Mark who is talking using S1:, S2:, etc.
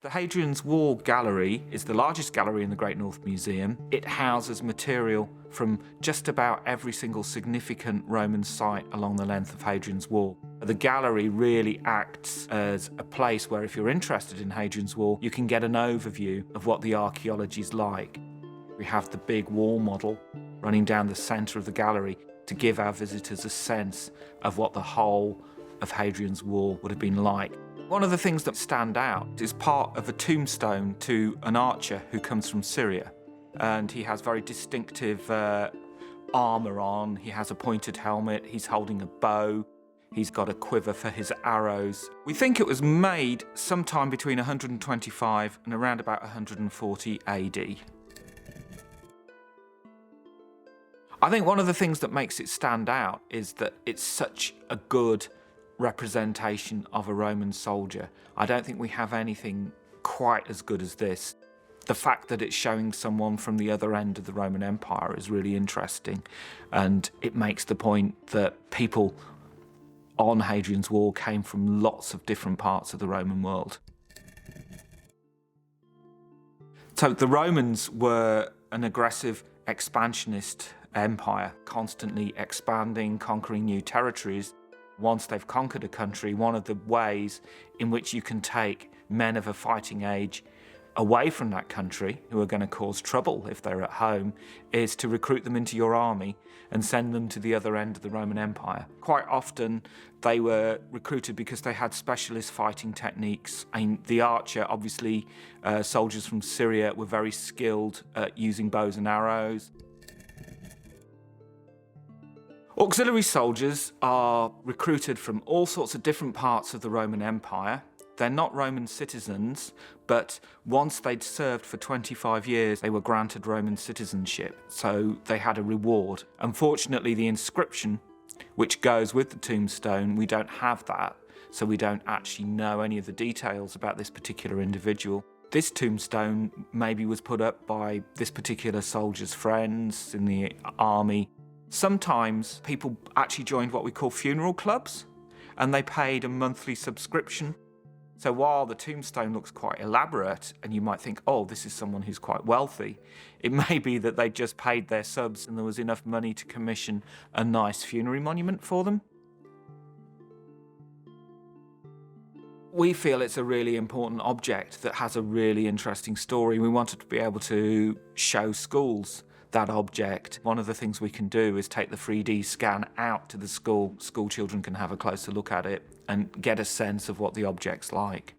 S1: The Hadrian's Wall Gallery is the largest gallery in the Great North Museum. It houses material from just about every single significant Roman site along the length of Hadrian's Wall. The gallery really acts as a place where, if you're interested in Hadrian's Wall, you can get an overview of what the archaeology is like. We have the big wall model running down the centre of the gallery to give our visitors a sense of what the whole of Hadrian's Wall would have been like. One of the things that stand out is part of a tombstone to an archer who comes from Syria. And he has very distinctive armour on, he has a pointed helmet, he's holding a bow, he's got a quiver for his arrows. We think it was made sometime between 125 and around about 140 AD. I think one of the things that makes it stand out is that it's such a good representation of a Roman soldier. I don't think we have anything quite as good as this. The fact that it's showing someone from the other end of the Roman Empire is really interesting, and it makes the point that people on Hadrian's Wall came from lots of different parts of the Roman world. So the Romans were an aggressive expansionist empire, constantly expanding, conquering new territories. Once they've conquered a country, one of the ways in which you can take men of a fighting age away from that country, who are going to cause trouble if they're at home, is to recruit them into your army and send them to the other end of the Roman Empire. Quite often they were recruited because they had specialist fighting techniques. The archer, obviously, soldiers from Syria were very skilled at using bows and arrows. Auxiliary soldiers are recruited from all sorts of different parts of the Roman Empire. They're not Roman citizens, but once they'd served for 25 years, they were granted Roman citizenship, so they had a reward. Unfortunately, the inscription, which goes with the tombstone, we don't have that, so we don't actually know any of the details about this particular individual. This tombstone maybe was put up by this particular soldier's friends in the army. Sometimes people actually joined what we call funeral clubs, and they paid a monthly subscription. So while the tombstone looks quite elaborate, and you might think, oh, this is someone who's quite wealthy, it may be that they just paid their subs and there was enough money to commission a nice funerary monument for them. We feel it's a really important object that has a really interesting story. We wanted to be able to show schools that object. One of the things we can do is take the 3D scan out to the school. School children can have a closer look at it and get a sense of what the object's like.